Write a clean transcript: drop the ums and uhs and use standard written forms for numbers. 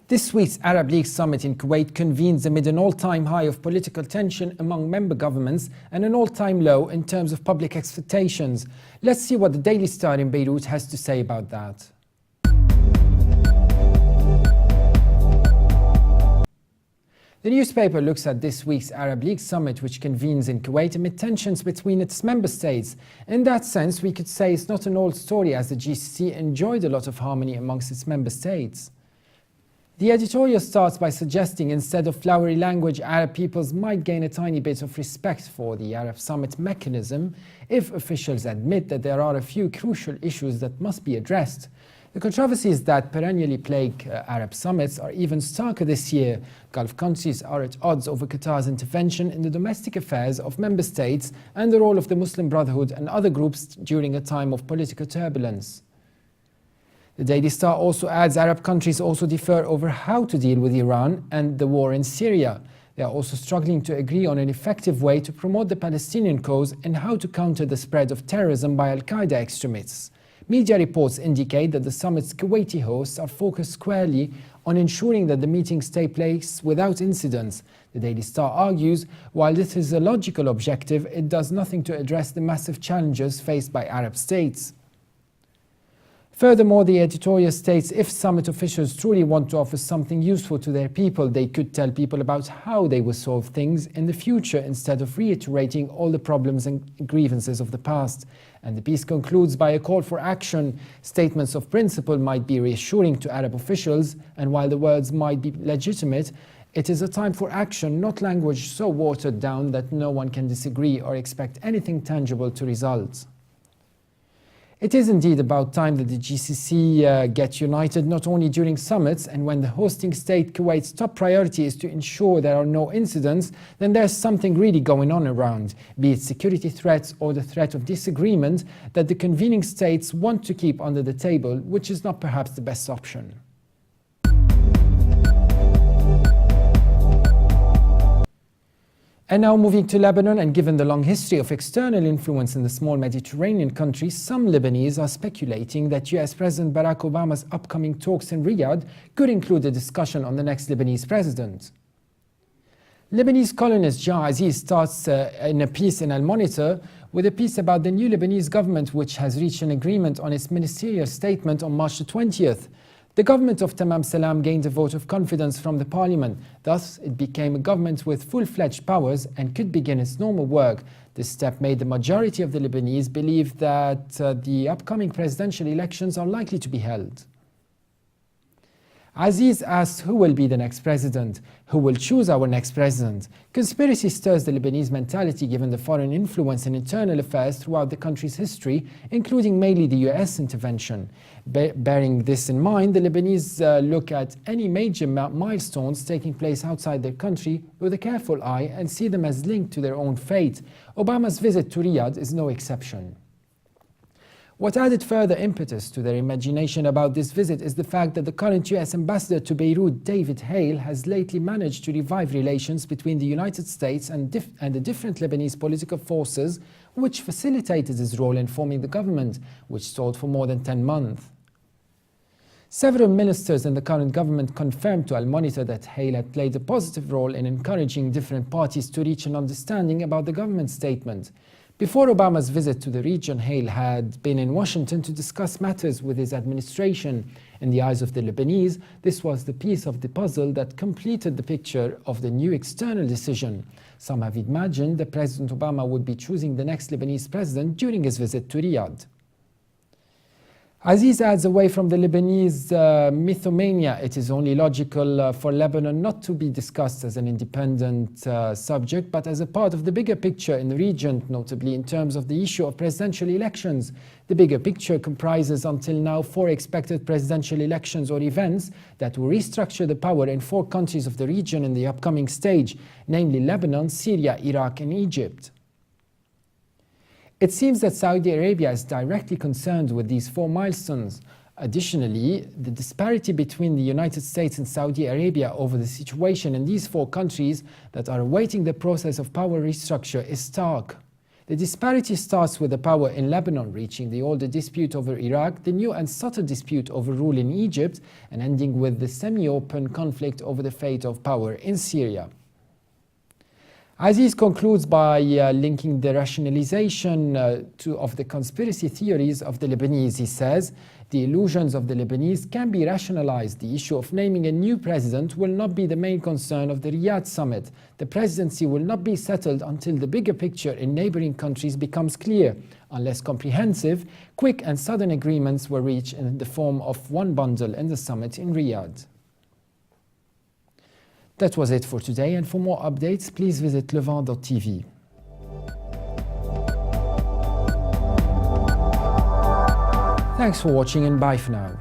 This week's Arab League summit in Kuwait convenes amid an all-time high of political tension among member governments and an all-time low in terms of public expectations. Let's see what the Daily Star in Beirut has to say about that. The newspaper looks at this week's Arab League summit, which convenes in Kuwait amid tensions between its member states. In that sense, we could say it's not an old story, as the GCC enjoyed a lot of harmony amongst its member states. The editorial starts by suggesting instead of flowery language, Arab peoples might gain a tiny bit of respect for the Arab summit mechanism if officials admit that there are a few crucial issues that must be addressed. The controversies that perennially plague Arab summits are even starker this year. Gulf countries are at odds over Qatar's intervention in the domestic affairs of member states and the role of the Muslim Brotherhood and other groups during a time of political turbulence. The Daily Star also adds Arab countries also differ over how to deal with Iran and the war in Syria. They are also struggling to agree on an effective way to promote the Palestinian cause and how to counter the spread of terrorism by Al-Qaeda extremists. Media reports indicate that the summit's Kuwaiti hosts are focused squarely on ensuring that the meetings take place without incidents. The Daily Star argues, while this is a logical objective, it does nothing to address the massive challenges faced by Arab states. Furthermore, the editorial states if summit officials truly want to offer something useful to their people, they could tell people about how they will solve things in the future instead of reiterating all the problems and grievances of the past. And the piece concludes by a call for action. Statements of principle might be reassuring to Arab officials, and while the words might be legitimate, it is a time for action, not language so watered down that no one can disagree or expect anything tangible to result. It is indeed about time that the GCC get united, not only during summits and when the hosting state Kuwait's top priority is to ensure there are no incidents, then there's something really going on around, be it security threats or the threat of disagreement that the convening states want to keep under the table, which is not perhaps the best option. And now moving to Lebanon, and given the long history of external influence in the small Mediterranean country, some Lebanese are speculating that US President Barack Obama's upcoming talks in Riyadh could include a discussion on the next Lebanese president. Lebanese columnist Jean Aziz starts in a piece in Al Monitor with a piece about the new Lebanese government, which has reached an agreement on its ministerial statement on March the 20th. The government of Tamam Salam gained a vote of confidence from the parliament. Thus, it became a government with full-fledged powers and could begin its normal work. This step made the majority of the Lebanese believe that the upcoming presidential elections are likely to be held. Aziz asks who will be the next president, who will choose our next president. Conspiracy stirs the Lebanese mentality given the foreign influence in internal affairs throughout the country's history, including mainly the US intervention. Bearing this in mind, the Lebanese look at any major milestones taking place outside their country with a careful eye and see them as linked to their own fate. Obama's visit to Riyadh is no exception. What added further impetus to their imagination about this visit is the fact that the current US ambassador to Beirut, David Hale, has lately managed to revive relations between the United States and the different Lebanese political forces, which facilitated his role in forming the government, which stalled for more than 10 months. Several ministers in the current government confirmed to Al Monitor that Hale had played a positive role in encouraging different parties to reach an understanding about the government statement. Before Obama's visit to the region, Hale had been in Washington to discuss matters with his administration. In the eyes of the Lebanese, this was the piece of the puzzle that completed the picture of the new external decision. Some have imagined that President Obama would be choosing the next Lebanese president during his visit to Riyadh. Aziz adds, away from the Lebanese mythomania, it is only logical for Lebanon not to be discussed as an independent subject, but as a part of the bigger picture in the region, notably in terms of the issue of presidential elections. The bigger picture comprises until now 4 expected presidential elections or events that will restructure the power in 4 countries of the region in the upcoming stage, namely Lebanon, Syria, Iraq and Egypt. It seems that Saudi Arabia is directly concerned with these 4 milestones. Additionally, the disparity between the United States and Saudi Arabia over the situation in these 4 countries that are awaiting the process of power restructure is stark. The disparity starts with the power in Lebanon reaching the older dispute over Iraq, the new and subtle dispute over rule in Egypt, and ending with the semi-open conflict over the fate of power in Syria. Aziz concludes by linking the rationalization of the conspiracy theories of the Lebanese. He says, the illusions of the Lebanese can be rationalized. The issue of naming a new president will not be the main concern of the Riyadh summit. The presidency will not be settled until the bigger picture in neighboring countries becomes clear, unless comprehensive, quick and sudden agreements were reached in the form of one bundle in the summit in Riyadh. That was it for today, and for more updates, please visit levant.tv. Thanks for watching and bye for now.